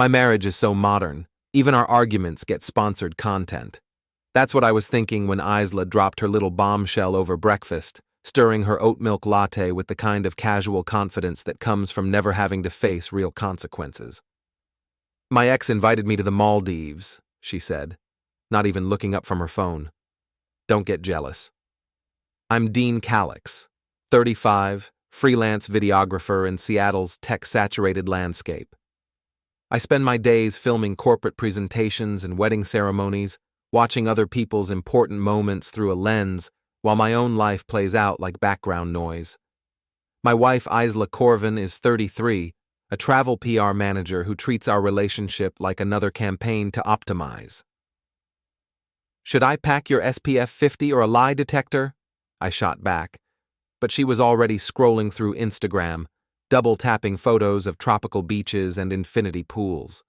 My marriage is so modern, even our arguments get sponsored content. That's what I was thinking when Isla dropped her little bombshell over breakfast, stirring her oat milk latte with the kind of casual confidence that comes from never having to face real consequences. My ex invited me to the Maldives, she said, not even looking up from her phone. Don't get jealous. I'm Dean Callix, 35, freelance videographer in Seattle's tech-saturated landscape. I spend my days filming corporate presentations and wedding ceremonies, watching other people's important moments through a lens while my own life plays out like background noise. My wife Isla Corvan is 33, a travel PR manager who treats our relationship like another campaign to optimize. Should I pack your SPF 50 or a lie detector? I shot back, but she was already scrolling through Instagram, double-tapping photos of tropical beaches and infinity pools.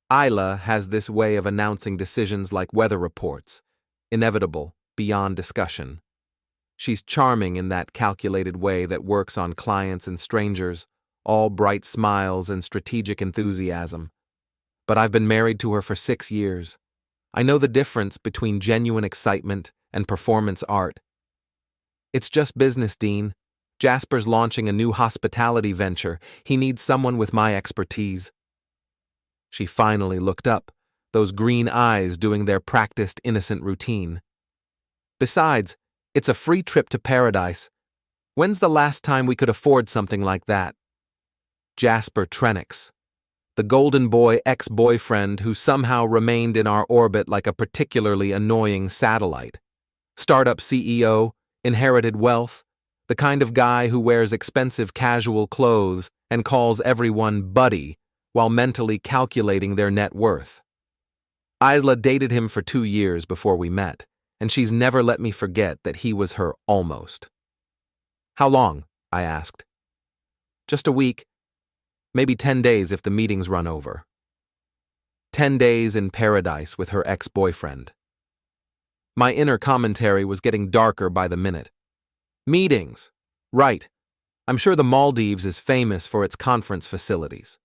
Isla has this way of announcing decisions like weather reports, inevitable, beyond discussion. She's charming in that calculated way that works on clients and strangers, all bright smiles and strategic enthusiasm. But I've been married to her for 6 years. I know the difference between genuine excitement and performance art. It's just business, Dean. Jasper's launching a new hospitality venture. He needs someone with my expertise. She finally looked up, those green eyes doing their practiced innocent routine. Besides, it's a free trip to paradise. When's the last time we could afford something like that? Jasper Trennix, the golden boy ex-boyfriend who somehow remained in our orbit like a particularly annoying satellite. Startup CEO, inherited wealth, the kind of guy who wears expensive casual clothes and calls everyone buddy while mentally calculating their net worth. Isla dated him for 2 years before we met, and she's never let me forget that he was her almost. How long? I asked. Just a week. Maybe 10 days if the meetings run over. 10 days in paradise with her ex-boyfriend. My inner commentary was getting darker by the minute. Meetings. Right. I'm sure the Maldives is famous for its conference facilities.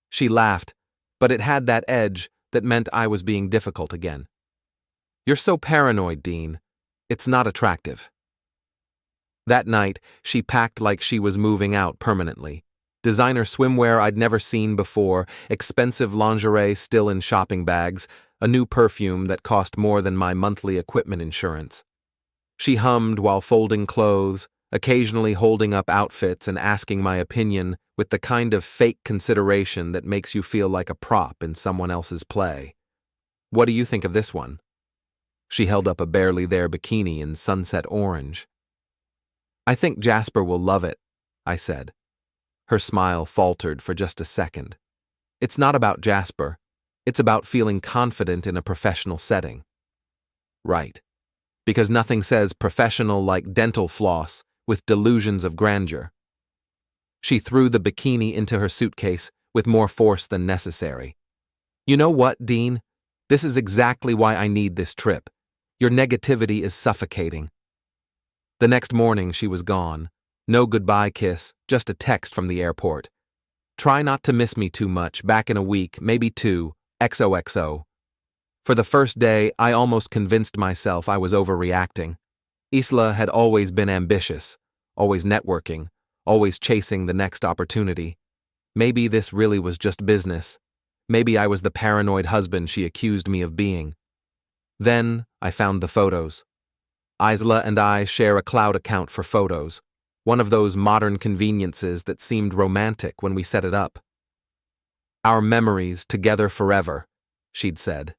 She laughed, but it had that edge that meant I was being difficult again. You're so paranoid, Dean. It's not attractive. That night, she packed like she was moving out permanently. Designer swimwear I'd never seen before, expensive lingerie still in shopping bags, a new perfume that cost more than my monthly equipment insurance. She hummed while folding clothes, occasionally holding up outfits and asking my opinion with the kind of fake consideration that makes you feel like a prop in someone else's play. What do you think of this one? She held up a barely there bikini in sunset orange. I think Jasper will love it, I said. Her smile faltered for just a second. It's not about Jasper. It's about feeling confident in a professional setting. Right. Because nothing says professional like dental floss with delusions of grandeur. She threw the bikini into her suitcase with more force than necessary. You know what, Dean? This is exactly why I need this trip. Your negativity is suffocating. The next morning she was gone. No goodbye kiss, just a text from the airport. Try not to miss me too much, back in a week, maybe 2, XOXO. For the first day, I almost convinced myself I was overreacting. Isla had always been ambitious, always networking, always chasing the next opportunity. Maybe this really was just business. Maybe I was the paranoid husband she accused me of being. Then I found the photos. Isla and I share a cloud account for photos, one of those modern conveniences that seemed romantic when we set it up. Our memories together forever, she'd said.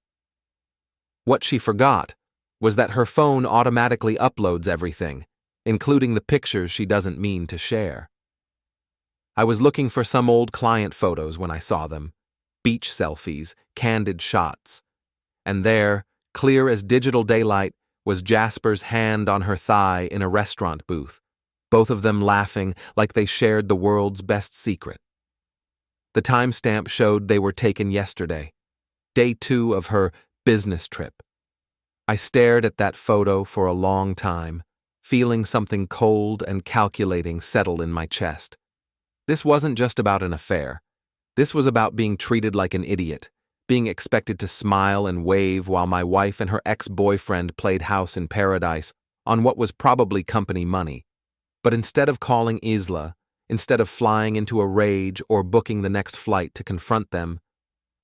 What she forgot was that her phone automatically uploads everything, including the pictures she doesn't mean to share. I was looking for some old client photos when I saw them, beach selfies, candid shots. And there, clear as digital daylight, was Jasper's hand on her thigh in a restaurant booth, both of them laughing like they shared the world's best secret. The timestamp showed they were taken yesterday, day 2 of her business trip. I stared at that photo for a long time, feeling something cold and calculating settle in my chest. This wasn't just about an affair. This was about being treated like an idiot, being expected to smile and wave while my wife and her ex-boyfriend played house in paradise on what was probably company money. But instead of calling Isla, instead of flying into a rage or booking the next flight to confront them,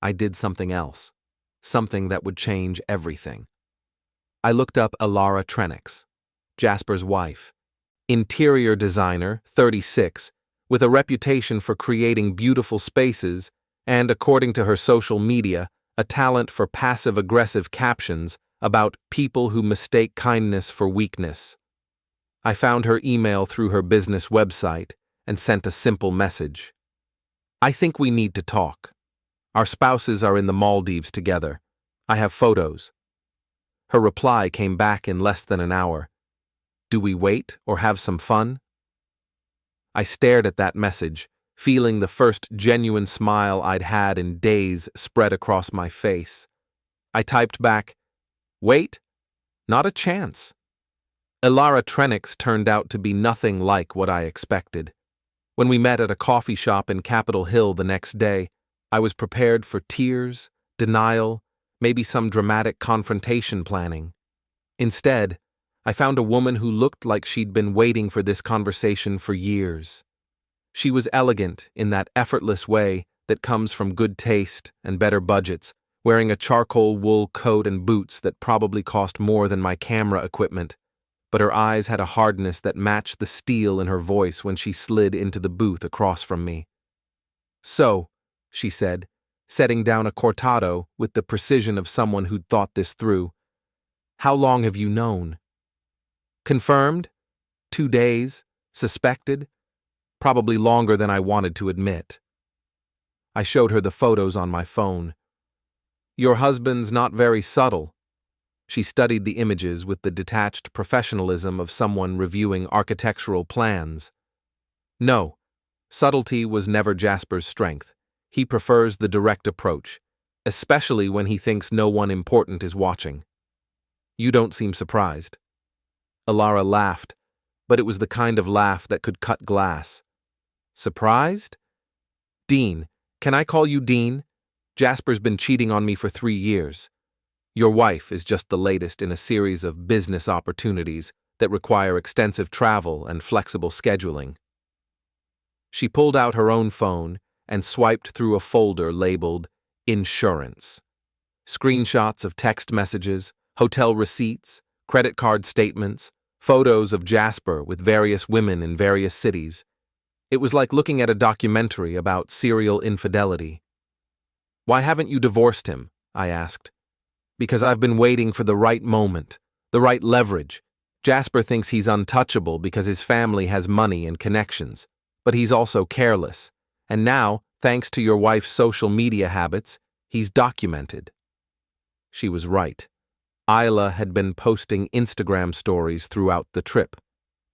I did something else, something that would change everything. I looked up Elara Trennix, Jasper's wife, interior designer, 36, with a reputation for creating beautiful spaces and, according to her social media, a talent for passive-aggressive captions about people who mistake kindness for weakness. I found her email through her business website and sent a simple message. I think we need to talk. Our spouses are in the Maldives together. I have photos. Her reply came back in less than an hour. Do we wait or have some fun? I stared at that message, feeling the first genuine smile I'd had in days spread across my face. I typed back, wait? Not a chance. Elara Trennix turned out to be nothing like what I expected. When we met at a coffee shop in Capitol Hill the next day, I was prepared for tears, denial, maybe some dramatic confrontation planning. Instead, I found a woman who looked like she'd been waiting for this conversation for years. She was elegant in that effortless way that comes from good taste and better budgets, wearing a charcoal wool coat and boots that probably cost more than my camera equipment, but her eyes had a hardness that matched the steel in her voice when she slid into the booth across from me. So, she said, setting down a cortado with the precision of someone who'd thought this through, how long have you known? Confirmed? 2 days? Suspected? Probably longer than I wanted to admit. I showed her the photos on my phone. Your husband's not very subtle. She studied the images with the detached professionalism of someone reviewing architectural plans. No, subtlety was never Jasper's strength. He prefers the direct approach, especially when he thinks no one important is watching. You don't seem surprised. Elara laughed, but it was the kind of laugh that could cut glass. Surprised? Dean, can I call you Dean? Jasper's been cheating on me for 3 years. Your wife is just the latest in a series of business opportunities that require extensive travel and flexible scheduling. She pulled out her own phone and swiped through a folder labeled Insurance. Screenshots of text messages, hotel receipts, credit card statements, photos of Jasper with various women in various cities. It was like looking at a documentary about serial infidelity. Why haven't you divorced him? I asked. Because I've been waiting for the right moment, the right leverage. Jasper thinks he's untouchable because his family has money and connections, but he's also careless. And now, thanks to your wife's social media habits, he's documented. She was right. Isla had been posting Instagram stories throughout the trip,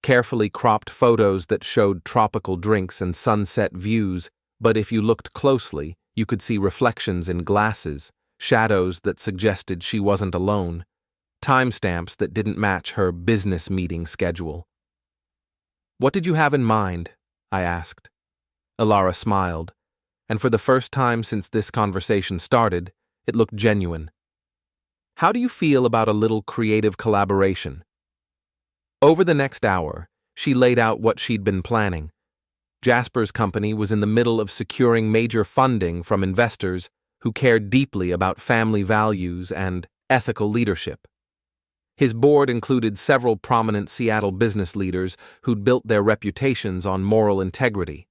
carefully cropped photos that showed tropical drinks and sunset views, but if you looked closely, you could see reflections in glasses, shadows that suggested she wasn't alone, timestamps that didn't match her business meeting schedule. What did you have in mind? I asked. Elara smiled, and for the first time since this conversation started, it looked genuine. How do you feel about a little creative collaboration? Over the next hour, she laid out what she'd been planning. Jasper's company was in the middle of securing major funding from investors who cared deeply about family values and ethical leadership. His board included several prominent Seattle business leaders who'd built their reputations on moral integrity,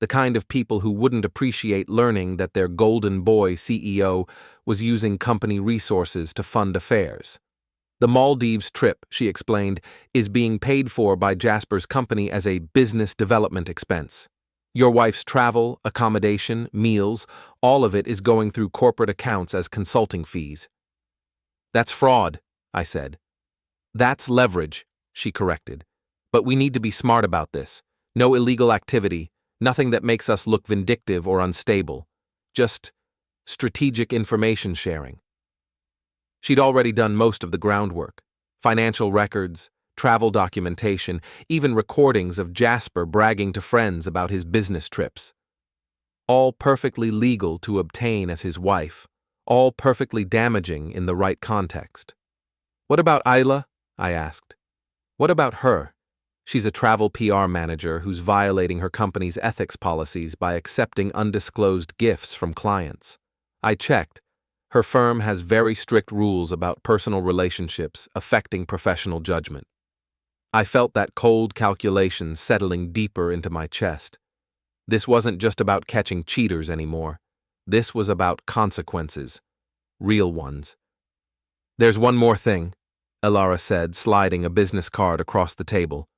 the kind of people who wouldn't appreciate learning that their golden boy CEO was using company resources to fund affairs. The Maldives trip, she explained, is being paid for by Jasper's company as a business development expense. Your wife's travel, accommodation, meals, all of it is going through corporate accounts as consulting fees. That's fraud, I said. That's leverage, she corrected. But we need to be smart about this. No illegal activity, nothing that makes us look vindictive or unstable. Just strategic information sharing. She'd already done most of the groundwork. Financial records, travel documentation, even recordings of Jasper bragging to friends about his business trips. all perfectly legal to obtain as his wife, all perfectly damaging in the right context. What about Isla? I asked. What about her? She's a travel PR manager who's violating her company's ethics policies by accepting undisclosed gifts from clients. I checked. Her firm has very strict rules about personal relationships affecting professional judgment. I felt that cold calculation settling deeper into my chest. This wasn't just about catching cheaters anymore. This was about consequences. Real ones. There's one more thing, Elara said, sliding a business card across the table.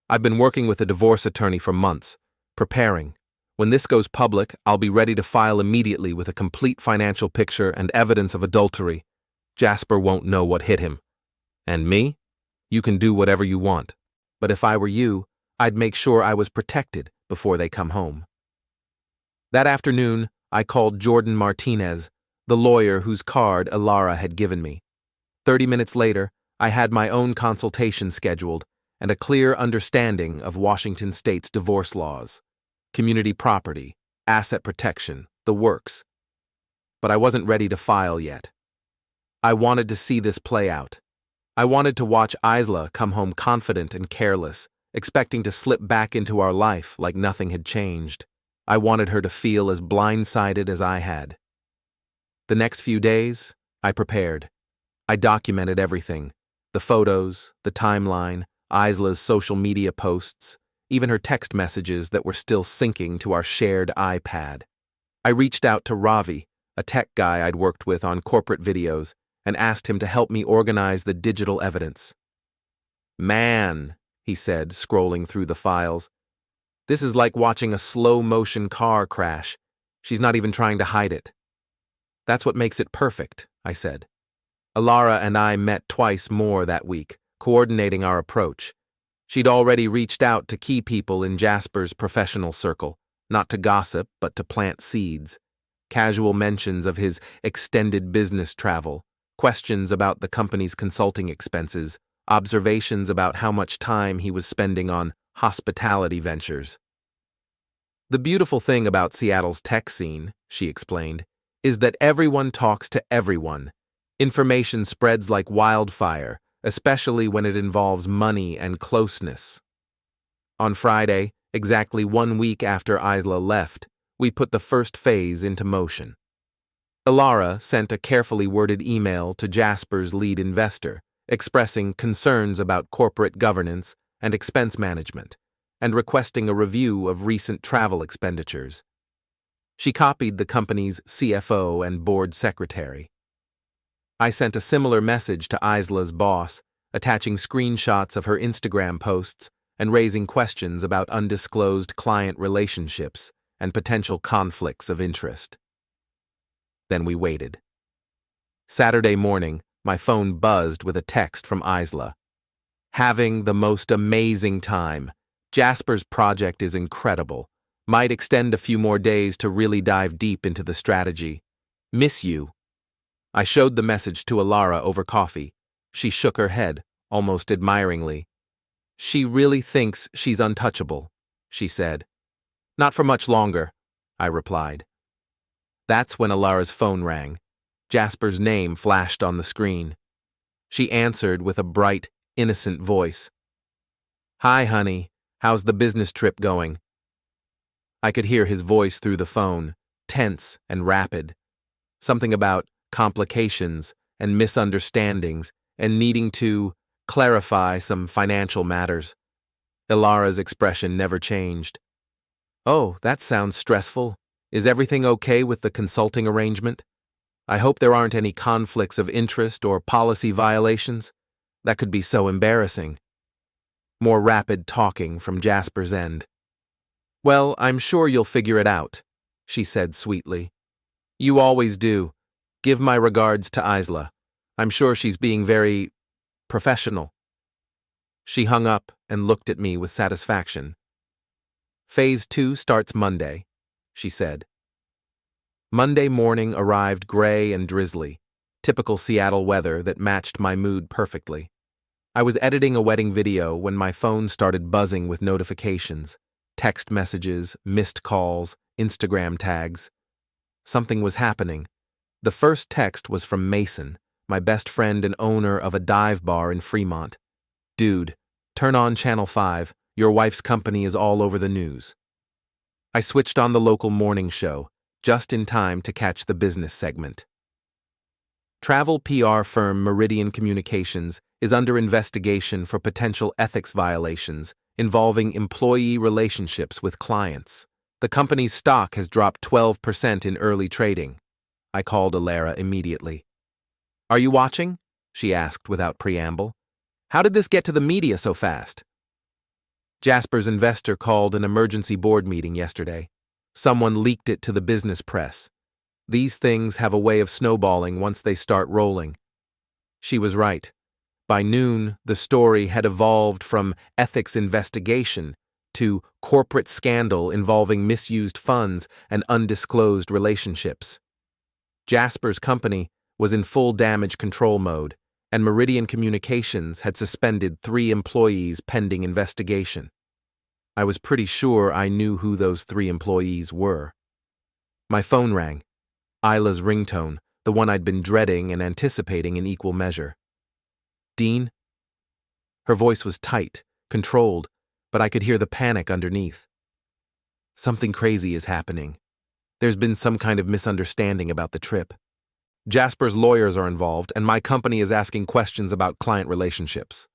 I've been working with a divorce attorney for months, preparing. When this goes public, I'll be ready to file immediately with a complete financial picture and evidence of adultery. Jasper won't know what hit him. And me? You can do whatever you want. But if I were you, I'd make sure I was protected before they come home. That afternoon, I called Jordan Martinez, the lawyer whose card Elara had given me. 30 minutes later, I had my own consultation scheduled and a clear understanding of Washington state's divorce laws, community property, asset protection, the works. But I wasn't ready to file yet. I wanted to see this play out. I wanted to watch Isla come home confident and careless, expecting to slip back into our life like nothing had changed. I wanted her to feel as blindsided as I had. The next few days, I prepared. I documented everything. The photos, the timeline, Isla's social media posts, even her text messages that were still syncing to our shared iPad. I reached out to Ravi, a tech guy I'd worked with on corporate videos, and asked him to help me organize the digital evidence. Man, he said, scrolling through the files. This is like watching a slow-motion car crash. She's not even trying to hide it. That's what makes it perfect, I said. Elara and I met twice more that week, coordinating our approach. She'd already reached out to key people in Jasper's professional circle, not to gossip, but to plant seeds. Casual mentions of his extended business travel, questions about the company's consulting expenses, observations about how much time he was spending on hospitality ventures. The beautiful thing about Seattle's tech scene, she explained, is that everyone talks to everyone. Information spreads like wildfire, especially when it involves money and closeness. On Friday, exactly 1 week after Isla left, we put the first phase into motion. Elara sent a carefully worded email to Jasper's lead investor, expressing concerns about corporate governance and expense management, and requesting a review of recent travel expenditures. She copied the company's CFO and board secretary. I sent a similar message to Isla's boss, attaching screenshots of her Instagram posts and raising questions about undisclosed client relationships and potential conflicts of interest. Then we waited. Saturday morning, my phone buzzed with a text from Isla. Having the most amazing time. Jasper's project is incredible. Might extend a few more days to really dive deep into the strategy. Miss you. I showed the message to Elara over coffee. She shook her head, almost admiringly. She really thinks she's untouchable, she said. Not for much longer, I replied. That's when Elara's phone rang. Jasper's name flashed on the screen. She answered with a bright, innocent voice. Hi, honey. How's the business trip going? I could hear his voice through the phone, tense and rapid. Something about complications and misunderstandings and needing to clarify some financial matters. Elara's expression never changed. Oh, that sounds stressful. Is everything okay with the consulting arrangement? I hope there aren't any conflicts of interest or policy violations. That could be so embarrassing. More rapid talking from Jasper's end. Well, I'm sure you'll figure it out, she said sweetly. You always do. Give my regards to Isla. I'm sure she's being very professional. She hung up and looked at me with satisfaction. Phase 2 starts Monday, she said. Monday morning arrived gray and drizzly, typical Seattle weather that matched my mood perfectly. I was editing a wedding video when my phone started buzzing with notifications, text messages, missed calls, Instagram tags. Something was happening. The first text was from Mason, my best friend and owner of a dive bar in Fremont. "Dude, turn on Channel 5. Your wife's company is all over the news." I switched on the local morning show, just in time to catch the business segment. Travel PR firm Meridian Communications is under investigation for potential ethics violations involving employee relationships with clients. The company's stock has dropped 12% in early trading. I called Elara immediately. "Are you watching?" she asked without preamble. "How did this get to the media so fast?" Jasper's investor called an emergency board meeting yesterday. Someone leaked it to the business press. These things have a way of snowballing once they start rolling. She was right. By noon, the story had evolved from ethics investigation to corporate scandal involving misused funds and undisclosed relationships. Jasper's company was in full damage control mode, and Meridian Communications had suspended 3 employees pending investigation. I was pretty sure I knew who those 3 employees were. My phone rang. Isla's ringtone, the one I'd been dreading and anticipating in equal measure. "Dean?" Her voice was tight, controlled, but I could hear the panic underneath. "Something crazy is happening. There's been some kind of misunderstanding about the trip. Jasper's lawyers are involved, and my company is asking questions about client relationships."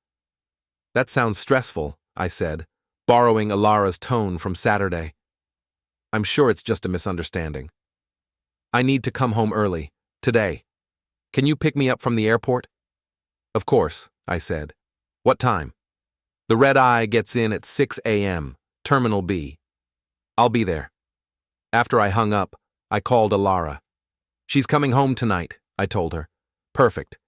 "That sounds stressful," I said, borrowing Elara's tone from Saturday. "I'm sure it's just a misunderstanding. I need to come home early, today. Can you pick me up from the airport?" "Of course," I said. "What time?" "The red eye gets in at 6 a.m., Terminal B. I'll be there." After I hung up, I called Elara. "She's coming home tonight," I told her. "Perfect.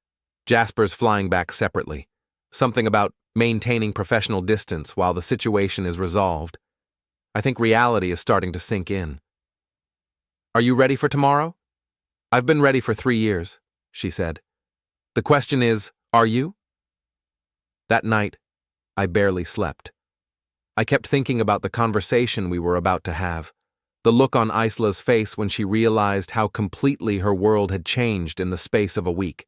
Jasper's flying back separately. Something about maintaining professional distance while the situation is resolved. I think reality is starting to sink in." "Are you ready for tomorrow?" "I've been ready for 3 years," she said. "The question is, are you?" That night, I barely slept. I kept thinking about the conversation we were about to have, the look on Isla's face when she realized how completely her world had changed in the space of a week.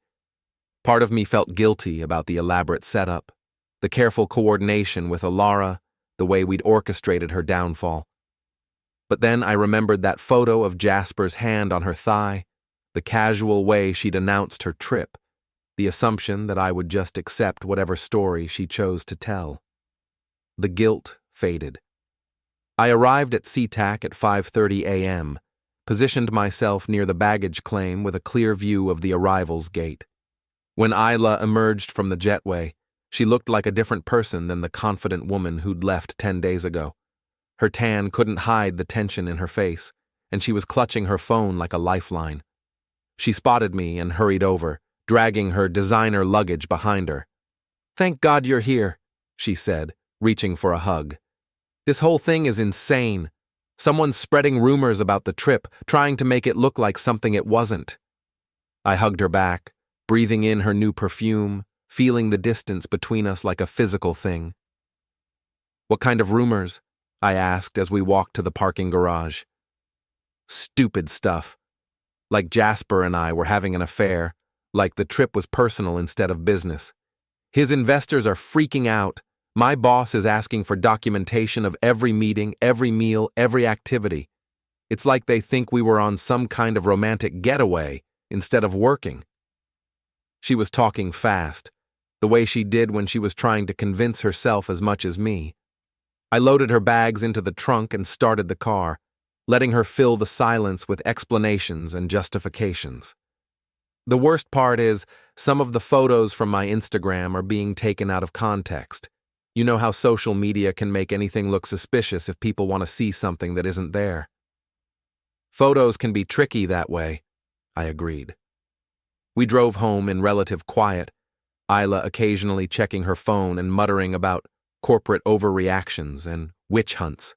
Part of me felt guilty about the elaborate setup, the careful coordination with Elara, the way we'd orchestrated her downfall. But then I remembered that photo of Jasper's hand on her thigh, the casual way she'd announced her trip, the assumption that I would just accept whatever story she chose to tell. The guilt faded. I arrived at SeaTac at 5:30 a.m., positioned myself near the baggage claim with a clear view of the arrivals gate. When Isla emerged from the jetway, she looked like a different person than the confident woman who'd left 10 days ago. Her tan couldn't hide the tension in her face, and she was clutching her phone like a lifeline. She spotted me and hurried over, dragging her designer luggage behind her. "Thank God you're here," she said, reaching for a hug. "This whole thing is insane. Someone's spreading rumors about the trip, trying to make it look like something it wasn't." I hugged her back, breathing in her new perfume, feeling the distance between us like a physical thing. "What kind of rumors?" I asked as we walked to the parking garage. "Stupid stuff. Like Jasper and I were having an affair, like the trip was personal instead of business. His investors are freaking out. My boss is asking for documentation of every meeting, every meal, every activity. It's like they think we were on some kind of romantic getaway instead of working." She was talking fast, the way she did when she was trying to convince herself as much as me. I loaded her bags into the trunk and started the car, letting her fill the silence with explanations and justifications. The worst part is, some of the photos from my Instagram are being taken out of context. You know how social media can make anything look suspicious if people want to see something that isn't there. "Photos can be tricky that way," I agreed. We drove home in relative quiet, Isla occasionally checking her phone and muttering about corporate overreactions and witch hunts.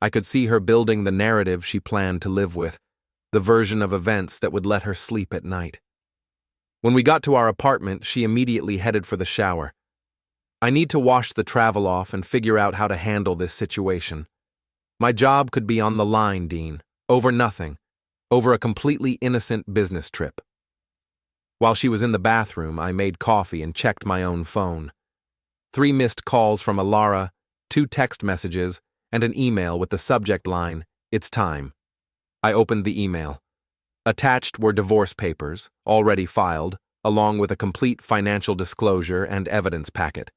I could see her building the narrative she planned to live with, the version of events that would let her sleep at night. When we got to our apartment, she immediately headed for the shower. "I need to wash the travel off and figure out how to handle this situation. My job could be on the line, Dean, over nothing, over a completely innocent business trip. While she was in the bathroom, I made coffee and checked my own phone. 3 missed calls from Elara, 2 text messages, and an email with the subject line, "It's time." I opened the email. Attached were divorce papers, already filed, along with a complete financial disclosure and evidence packet.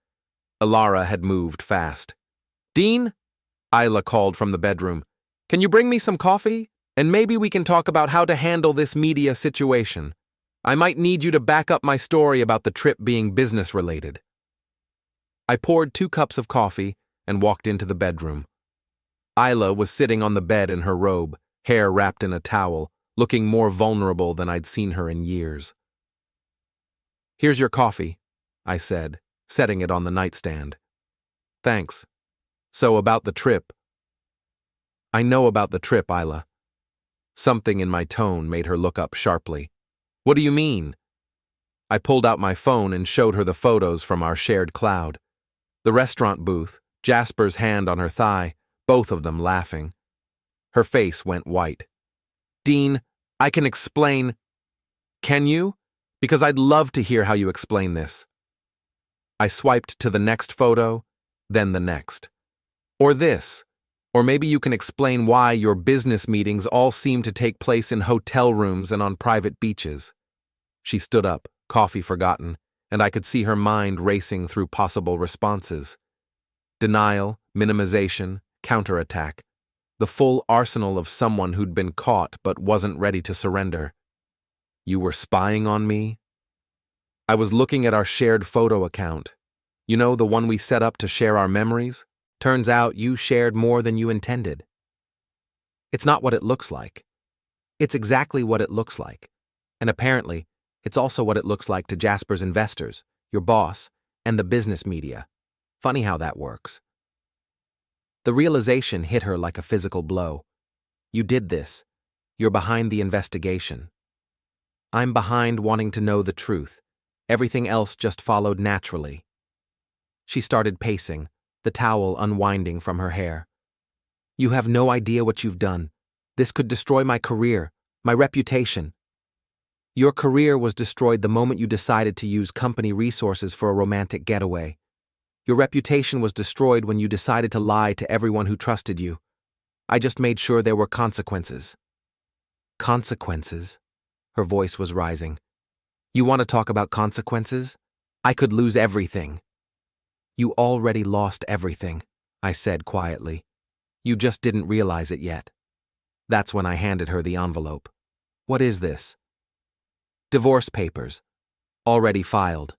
Elara had moved fast. "Dean?" Isla called from the bedroom. "Can you bring me some coffee? And maybe we can talk about how to handle this media situation. I might need you to back up my story about the trip being business-related." I poured 2 cups of coffee and walked into the bedroom. Isla was sitting on the bed in her robe, hair wrapped in a towel, looking more vulnerable than I'd seen her in years. "Here's your coffee," I said, setting it on the nightstand. "Thanks. So about the trip." "I know about the trip, Isla." Something in my tone made her look up sharply. "What do you mean?" I pulled out my phone and showed her the photos from our shared cloud. The restaurant booth, Jasper's hand on her thigh, both of them laughing. Her face went white. "Dean, I can explain." "Can you? Because I'd love to hear how you explain this." I swiped to the next photo, then the next. "Or this. Or maybe you can explain why your business meetings all seem to take place in hotel rooms and on private beaches." She stood up, coffee forgotten, and I could see her mind racing through possible responses. Denial, minimization, counterattack. The full arsenal of someone who'd been caught but wasn't ready to surrender. "You were spying on me?" "I was looking at our shared photo account. You know, the one we set up to share our memories? Turns out you shared more than you intended." "It's not what it looks like." "It's exactly what it looks like. And apparently, it's also what it looks like to Jasper's investors, your boss, and the business media. Funny how that works." The realization hit her like a physical blow. "You did this. You're behind the investigation." "I'm behind wanting to know the truth. Everything else just followed naturally." She started pacing, the towel unwinding from her hair. "You have no idea what you've done. This could destroy my career, my reputation." "Your career was destroyed the moment you decided to use company resources for a romantic getaway. Your reputation was destroyed when you decided to lie to everyone who trusted you. I just made sure there were consequences." "Consequences?" Her voice was rising. "You want to talk about consequences? I could lose everything." "You already lost everything," I said quietly. "You just didn't realize it yet." That's when I handed her the envelope. "What is this?" "Divorce papers. Already filed.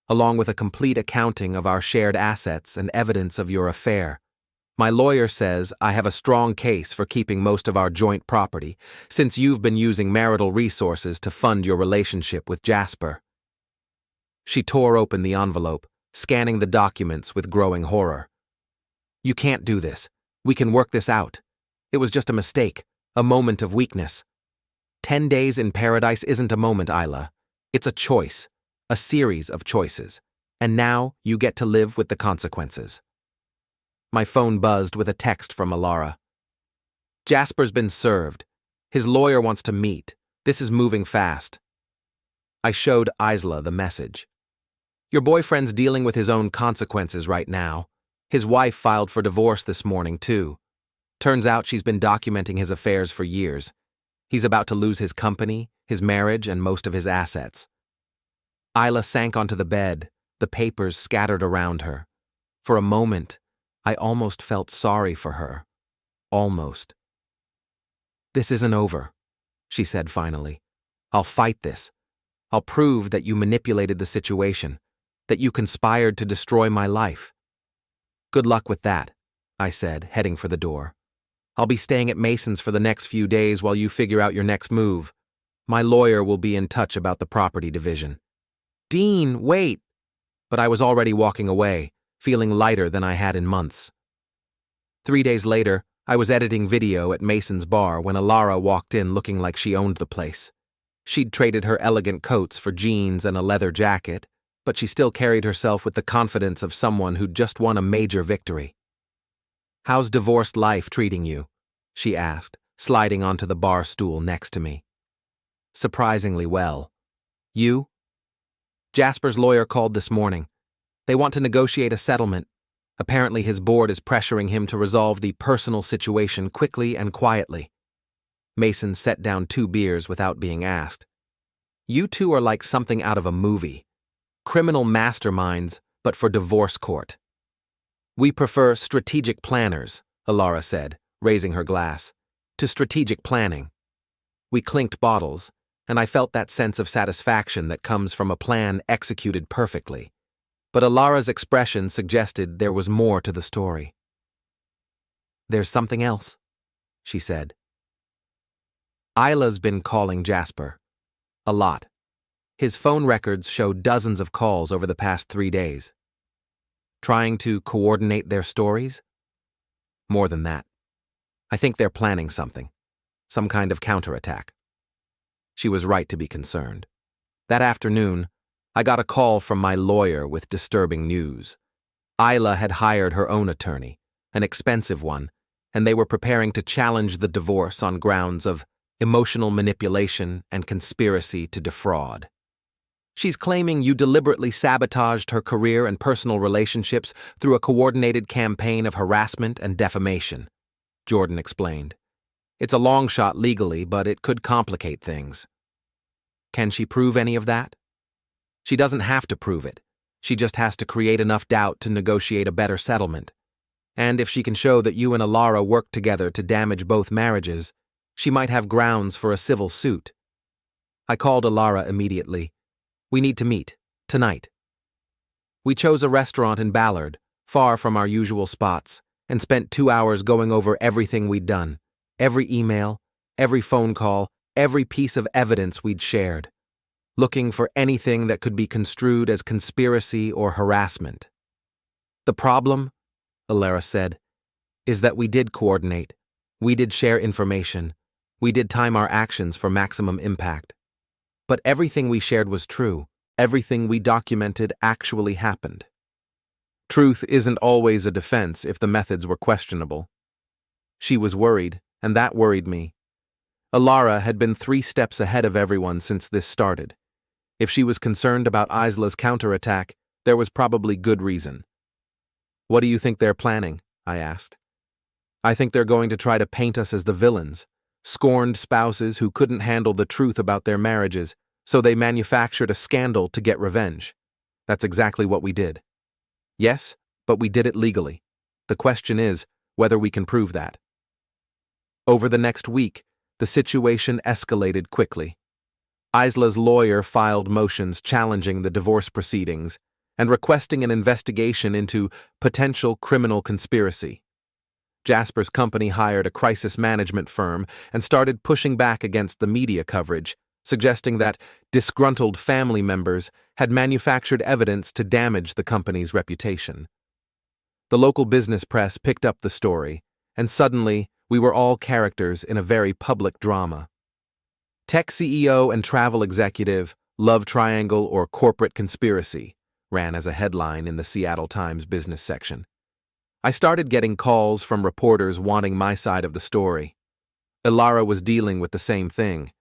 Along with a complete accounting of our shared assets and evidence of your affair. My lawyer says I have a strong case for keeping most of our joint property, since you've been using marital resources to fund your relationship with Jasper." She tore open the envelope, scanning the documents with growing horror. "You can't do this. We can work this out. It was just a mistake, a moment of weakness. 10 days in paradise isn't a moment, Isla. It's a choice, a series of choices. And now you get to live with the consequences." My phone buzzed with a text from Elara. "Jasper's been served. His lawyer wants to meet. This is moving fast." I showed Isla the message. "Your boyfriend's dealing with his own consequences right now. His wife filed for divorce this morning, too. Turns out she's been documenting his affairs for years. He's about to lose his company, his marriage, and most of his assets." Isla sank onto the bed, the papers scattered around her. For a moment, I almost felt sorry for her. Almost. "This isn't over," she said finally. "I'll fight this. I'll prove that you manipulated the situation, that you conspired to destroy my life." "Good luck with that," I said, heading for the door. "I'll be staying at Mason's for the next few days while you figure out your next move. My lawyer will be in touch about the property division." "Dean, wait!" But I was already walking away, feeling lighter than I had in months. 3 days later, I was editing video at Mason's bar when Elara walked in looking like she owned the place. She'd traded her elegant coats for jeans and a leather jacket, but she still carried herself with the confidence of someone who'd just won a major victory. "How's divorced life treating you?" she asked, sliding onto the bar stool next to me. "Surprisingly well. You?" "Jasper's lawyer called this morning. They want to negotiate a settlement. Apparently his board is pressuring him to resolve the personal situation quickly and quietly." Mason set down 2 beers without being asked. "You two are like something out of a movie. Criminal masterminds, but for divorce court." "We prefer strategic planners," Elara said, raising her glass, "to strategic planning." We clinked bottles, and I felt that sense of satisfaction that comes from a plan executed perfectly. But Elara's expression suggested there was more to the story. "There's something else," she said. Isla's been calling Jasper. A lot. His phone records show dozens of calls over the past 3 days. Trying to coordinate their stories? More than that. I think they're planning something. Some kind of counterattack. She was right to be concerned. That afternoon, I got a call from my lawyer with disturbing news. Isla had hired her own attorney, an expensive one, and they were preparing to challenge the divorce on grounds of emotional manipulation and conspiracy to defraud. "She's claiming you deliberately sabotaged her career and personal relationships through a coordinated campaign of harassment and defamation," Jordan explained. "It's a long shot legally, but it could complicate things." "Can she prove any of that?" "She doesn't have to prove it. She just has to create enough doubt to negotiate a better settlement. And if she can show that you and Elara worked together to damage both marriages, she might have grounds for a civil suit." I called Elara immediately. "We need to meet, tonight." We chose a restaurant in Ballard, far from our usual spots, and spent 2 hours going over everything we'd done, every email, every phone call, every piece of evidence we'd shared, looking for anything that could be construed as conspiracy or harassment. "The problem," Elara said, "is that we did coordinate. We did share information. We did time our actions for maximum impact. But everything we shared was true. Everything we documented actually happened." Truth isn't always a defense if the methods were questionable. She was worried, and that worried me. Elara had been 3 steps ahead of everyone since this started. If she was concerned about Isla's counterattack, there was probably good reason. "What do you think they're planning?" I asked. "I think they're going to try to paint us as the villains, scorned spouses who couldn't handle the truth about their marriages, so they manufactured a scandal to get revenge. That's exactly what we did." "Yes, but we did it legally. The question is whether we can prove that." Over the next week, the situation escalated quickly. Isla's lawyer filed motions challenging the divorce proceedings and requesting an investigation into potential criminal conspiracy. Jasper's company hired a crisis management firm and started pushing back against the media coverage, suggesting that disgruntled family members had manufactured evidence to damage the company's reputation. The local business press picked up the story, and suddenly we were all characters in a very public drama. "Tech CEO and travel executive, love triangle or corporate conspiracy," ran as a headline in the Seattle Times business section. I started getting calls from reporters wanting my side of the story. Elara was dealing with the same thing.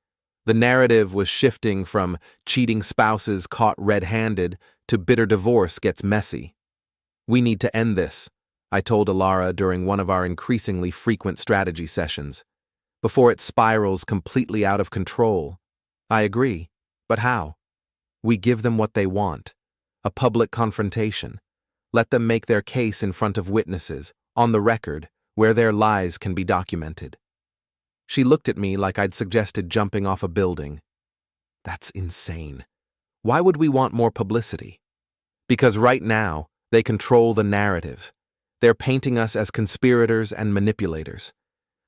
The narrative was shifting from cheating spouses caught red-handed to bitter divorce gets messy. "We need to end this," I told Elara during one of our increasingly frequent strategy sessions, "before it spirals completely out of control." "I agree, but how?" "We give them what they want, a public confrontation. Let them make their case in front of witnesses, on the record, where their lies can be documented." She looked at me like I'd suggested jumping off a building. "That's insane. Why would we want more publicity?" "Because right now, they control the narrative. They're painting us as conspirators and manipulators.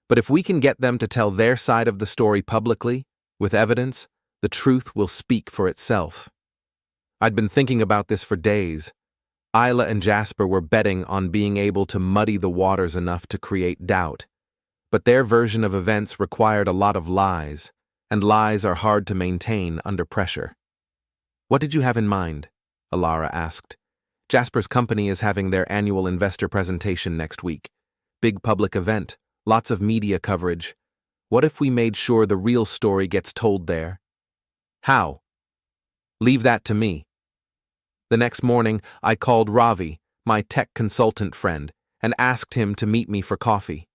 But if we can get them to tell their side of the story publicly, with evidence, the truth will speak for itself." I'd been thinking about this for days. Isla and Jasper were betting on being able to muddy the waters enough to create doubt. But their version of events required a lot of lies, and lies are hard to maintain under pressure. "What did you have in mind?" Elara asked. "Jasper's company is having their annual investor presentation next week. big public event, lots of media coverage. What if we made sure the real story gets told there? How? Leave that to me. The next morning, I called Ravi, my tech consultant friend, and asked him to meet me for coffee.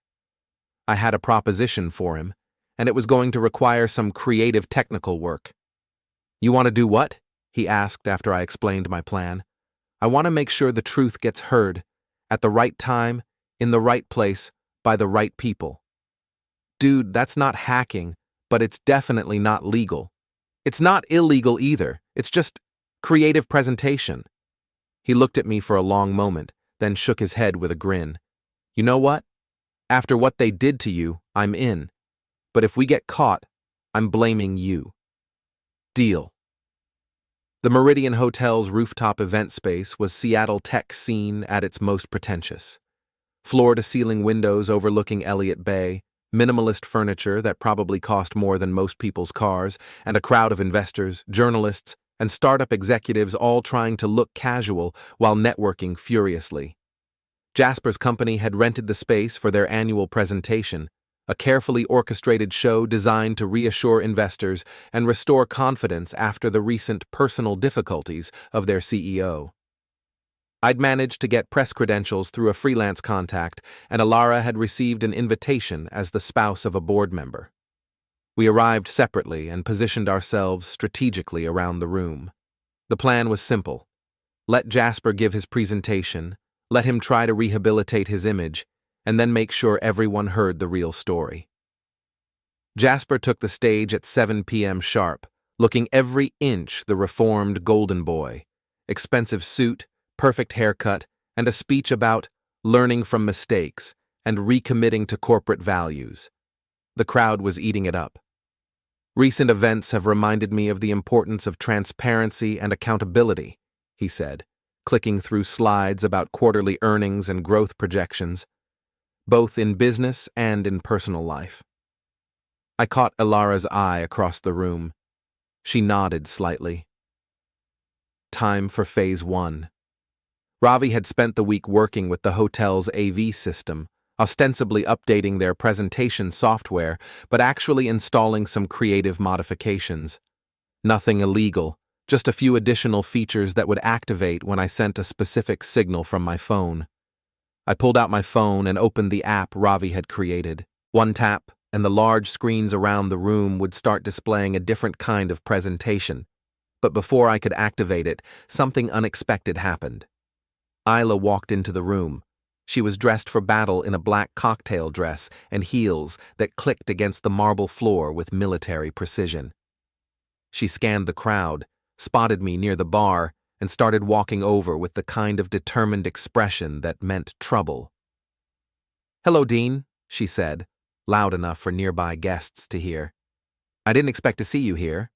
I had a proposition for him, and it was going to require some creative technical work. "You want to do what?" he asked after I explained my plan. "I want to make sure the truth gets heard, at the right time, in the right place, by the right people." "Dude, that's not hacking, but it's definitely not legal. It's not illegal either, it's just creative presentation." He looked at me for a long moment, then shook his head with a grin. "You know what? After what they did to you, I'm in. But if we get caught, I'm blaming you." Deal. The Meridian Hotel's rooftop event space was Seattle tech scene at its most pretentious. Floor-to-ceiling windows overlooking Elliott Bay, minimalist furniture that probably cost more than most people's cars, and a crowd of investors, journalists, and startup executives all trying to look casual while networking furiously. Jasper's company had rented the space for their annual presentation, a carefully orchestrated show designed to reassure investors and restore confidence after the recent personal difficulties of their CEO. I'd managed to get press credentials through a freelance contact, and Elara had received an invitation as the spouse of a board member. We arrived separately and positioned ourselves strategically around the room. The plan was simple. Let Jasper give his presentation, let him try to rehabilitate his image, and then make sure everyone heard the real story. Jasper took the stage at 7 p.m. sharp, looking every inch the reformed golden boy. Expensive suit, perfect haircut, and a speech about learning from mistakes and recommitting to corporate values. The crowd was eating it up. "Recent events have reminded me of the importance of transparency and accountability," he said, clicking through slides about quarterly earnings and growth projections, both in business and in personal life. I caught Elara's eye across the room. She nodded slightly. Time for Phase 1. Ravi had spent the week working with the hotel's AV system, ostensibly updating their presentation software, but actually installing some creative modifications. Nothing illegal, just a few additional features that would activate when I sent a specific signal from my phone. I pulled out my phone and opened the app Ravi had created. One tap, and the large screens around the room would start displaying a different kind of presentation. But before I could activate it, something unexpected happened. Isla walked into the room. She was dressed for battle in a black cocktail dress and heels that clicked against the marble floor with military precision. She scanned the crowd, spotted me near the bar, and started walking over with the kind of determined expression that meant trouble. "Hello, Dean," she said, loud enough for nearby guests to hear. "I didn't expect to see you here."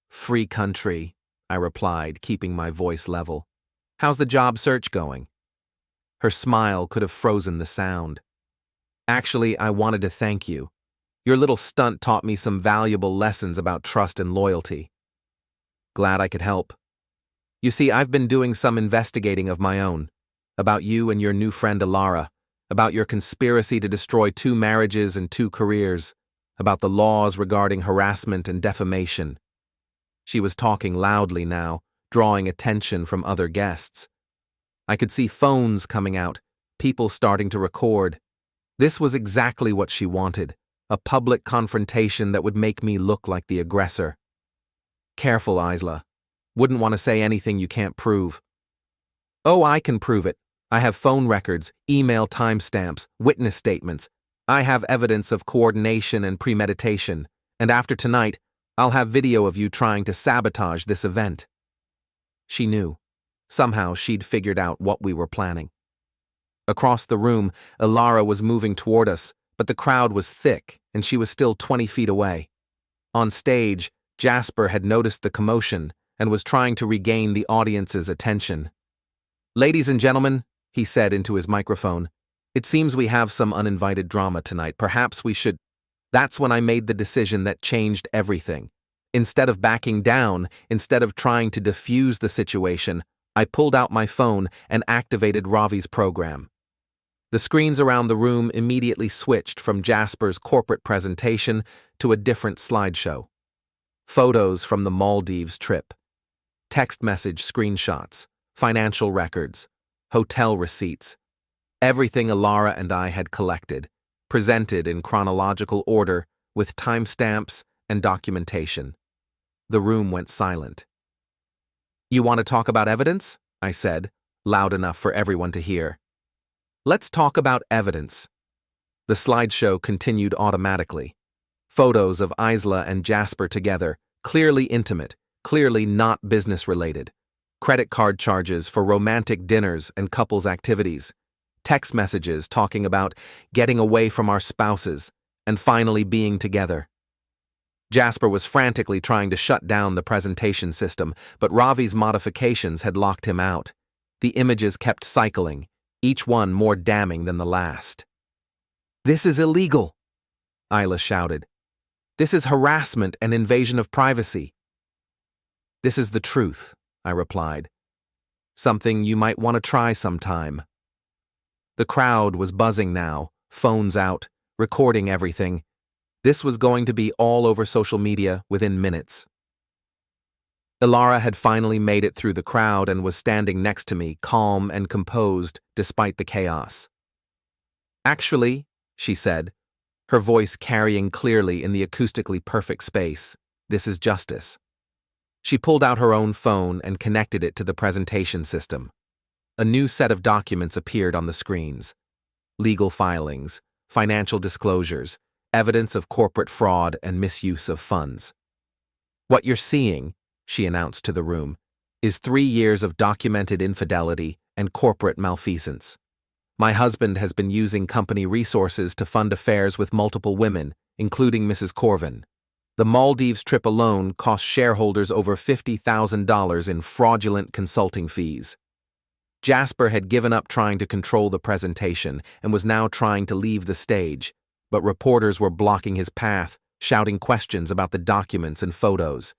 "Free country," I replied, keeping my voice level. "How's the job search going?" Her smile could have frozen the sound. "Actually, I wanted to thank you. Your little stunt taught me some valuable lessons about trust and loyalty." "Glad I could help. You see, I've been doing some investigating of my own, about you and your new friend Elara, about your conspiracy to destroy 2 marriages and 2 careers, about the laws regarding harassment and defamation." She was talking loudly now, drawing attention from other guests. I could see phones coming out, people starting to record. This was exactly what she wanted, a public confrontation that would make me look like the aggressor. "Careful, Isla. Wouldn't want to say anything you can't prove." "Oh, I can prove it. I have phone records, email timestamps, witness statements. I have evidence of coordination and premeditation, and after tonight, I'll have video of you trying to sabotage this event." She knew. Somehow she'd figured out what we were planning. Across the room, Elara was moving toward us, but the crowd was thick, and she was still 20 feet away. On stage, Jasper had noticed the commotion and was trying to regain the audience's attention. "Ladies and gentlemen," he said into his microphone, "it seems we have some uninvited drama tonight. Perhaps we should—" That's when I made the decision that changed everything. Instead of backing down, instead of trying to defuse the situation, I pulled out my phone and activated Ravi's program. The screens around the room immediately switched from Jasper's corporate presentation to a different slideshow. Photos from the Maldives trip, text message screenshots, financial records, hotel receipts, everything Elara and I had collected, presented in chronological order with timestamps and documentation. The room went silent. "You want to talk about evidence?" I said, loud enough for everyone to hear. "Let's talk about evidence." The slideshow continued automatically. Photos of Isla and Jasper together, clearly intimate, clearly not business-related. Credit card charges for romantic dinners and couples activities. Text messages talking about getting away from our spouses and finally being together. Jasper was frantically trying to shut down the presentation system, but Ravi's modifications had locked him out. The images kept cycling, each one more damning than the last. "This is illegal," Isla shouted. "This is harassment and invasion of privacy." "This is the truth," I replied. "Something you might want to try sometime." The crowd was buzzing now, phones out, recording everything. This was going to be all over social media within minutes. Elara had finally made it through the crowd and was standing next to me, calm and composed despite the chaos. "Actually," she said, her voice carrying clearly in the acoustically perfect space, "this is justice." She pulled out her own phone and connected it to the presentation system. A new set of documents appeared on the screens. Legal filings, financial disclosures, evidence of corporate fraud and misuse of funds. "What you're seeing," she announced to the room, "is 3 years of documented infidelity and corporate malfeasance. My husband has been using company resources to fund affairs with multiple women, including Mrs. Corvan. The Maldives trip alone cost shareholders over $50,000 in fraudulent consulting fees. Jasper had given up trying to control the presentation and was now trying to leave the stage, but reporters were blocking his path, shouting questions about the documents and photos.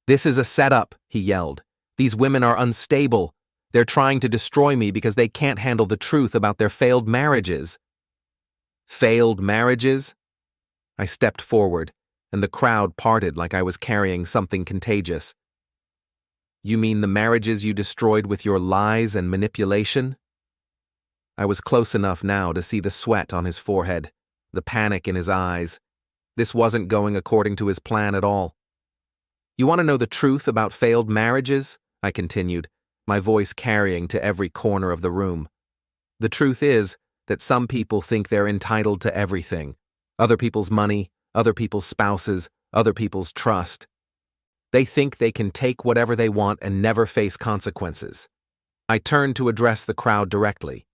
"This is a setup," he yelled. "These women are unstable. They're trying to destroy me because they can't handle the truth about their failed marriages." "Failed marriages?" I stepped forward, and the crowd parted like I was carrying something contagious. "You mean the marriages you destroyed with your lies and manipulation?" I was close enough now to see the sweat on his forehead, the panic in his eyes. This wasn't going according to his plan at all. "You want to know the truth about failed marriages?" I continued, my voice carrying to every corner of the room. "The truth is that some people think they're entitled to everything. Other people's money, other people's spouses, other people's trust. They think they can take whatever they want and never face consequences." I turned to address the crowd directly.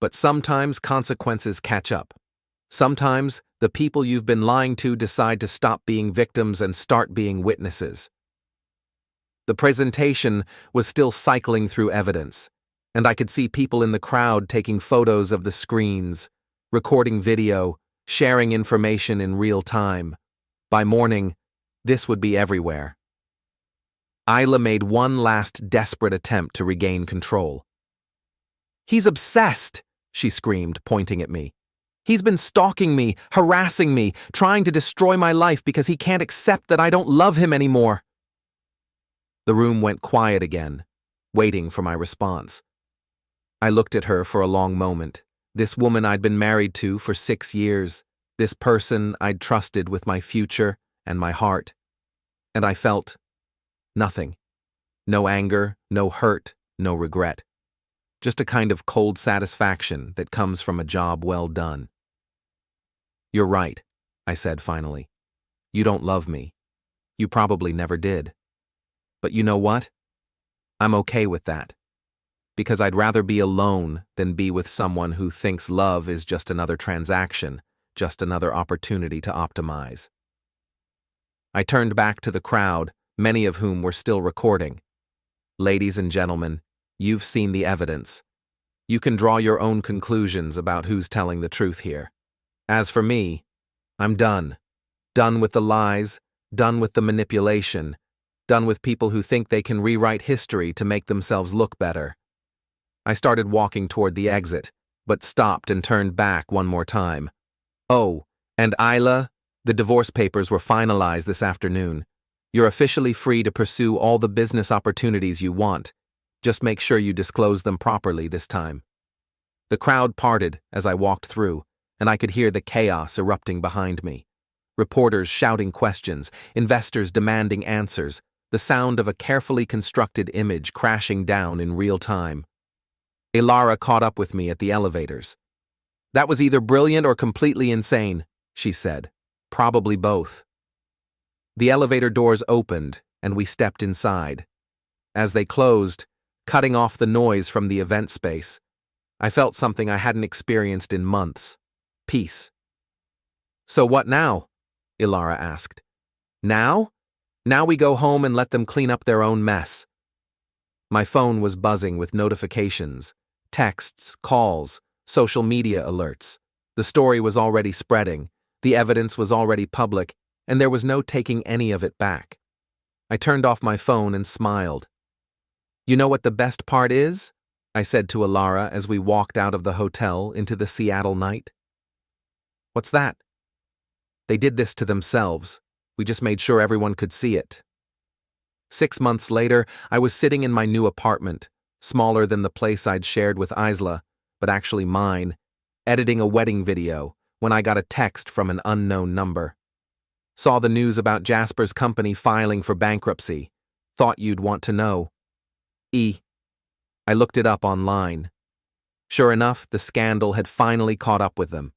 "But sometimes consequences catch up. Sometimes the people you've been lying to decide to stop being victims and start being witnesses." The presentation was still cycling through evidence, and I could see people in the crowd taking photos of the screens, recording video, sharing information in real time. By morning, this would be everywhere. Isla made one last desperate attempt to regain control. "He's obsessed," she screamed, pointing at me. "He's been stalking me, harassing me, trying to destroy my life because he can't accept that I don't love him anymore." The room went quiet again, waiting for my response. I looked at her for a long moment. This woman I'd been married to for 6 years, this person I'd trusted with my future and my heart. And I felt nothing. No anger, no hurt, no regret. Just a kind of cold satisfaction that comes from a job well done. "You're right," I said finally. "You don't love me. You probably never did. But you know what? I'm okay with that. Because I'd rather be alone than be with someone who thinks love is just another transaction, just another opportunity to optimize." I turned back to the crowd, many of whom were still recording. "Ladies and gentlemen, you've seen the evidence. You can draw your own conclusions about who's telling the truth here. As for me, I'm done. Done with the lies, done with the manipulation, done with people who think they can rewrite history to make themselves look better." I started walking toward the exit, but stopped and turned back one more time. "Oh, and Isla, the divorce papers were finalized this afternoon. You're officially free to pursue all the business opportunities you want. Just make sure you disclose them properly this time." The crowd parted as I walked through, and I could hear the chaos erupting behind me. Reporters shouting questions, investors demanding answers, the sound of a carefully constructed image crashing down in real time. Elara caught up with me at the elevators. "That was either brilliant or completely insane," she said. "Probably both." The elevator doors opened, and we stepped inside. As they closed, cutting off the noise from the event space, I felt something I hadn't experienced in months: peace. "So what now?" Elara asked. "Now? Now we go home and let them clean up their own mess." My phone was buzzing with notifications, texts, calls, social media alerts. The story was already spreading, the evidence was already public, and there was no taking any of it back. I turned off my phone and smiled. "You know what the best part is?" I said to Elara as we walked out of the hotel into the Seattle night. "What's that?" "They did this to themselves. We just made sure everyone could see it." 6 months later, I was sitting in my new apartment, smaller than the place I'd shared with Isla, but actually mine, editing a wedding video when I got a text from an unknown number. "Saw the news about Jasper's company filing for bankruptcy. Thought you'd want to know. I looked it up online. Sure enough, the scandal had finally caught up with them.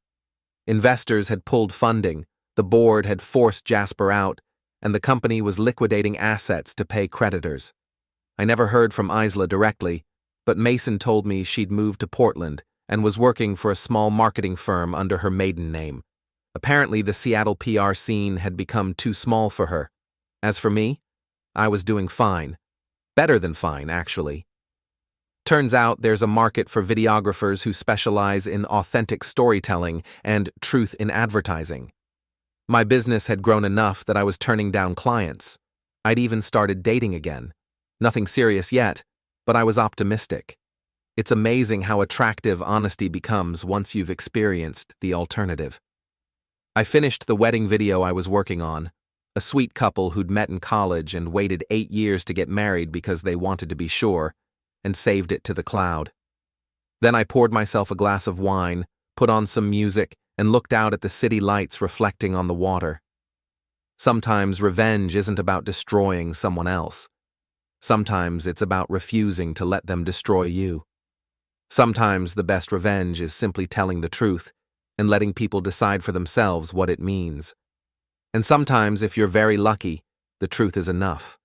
Investors had pulled funding, the board had forced Jasper out, and the company was liquidating assets to pay creditors. I never heard from Isla directly, but Mason told me she'd moved to Portland and was working for a small marketing firm under her maiden name. Apparently, the Seattle PR scene had become too small for her. As for me, I was doing fine. Better than fine, actually. Turns out there's a market for videographers who specialize in authentic storytelling and truth in advertising. My business had grown enough that I was turning down clients. I'd even started dating again. Nothing serious yet, but I was optimistic. It's amazing how attractive honesty becomes once you've experienced the alternative. I finished the wedding video I was working on, a sweet couple who'd met in college and waited 8 years to get married because they wanted to be sure, and saved it to the cloud. Then I poured myself a glass of wine, put on some music, and looked out at the city lights reflecting on the water. Sometimes revenge isn't about destroying someone else. Sometimes it's about refusing to let them destroy you. Sometimes the best revenge is simply telling the truth and letting people decide for themselves what it means. And sometimes, if you're very lucky, the truth is enough.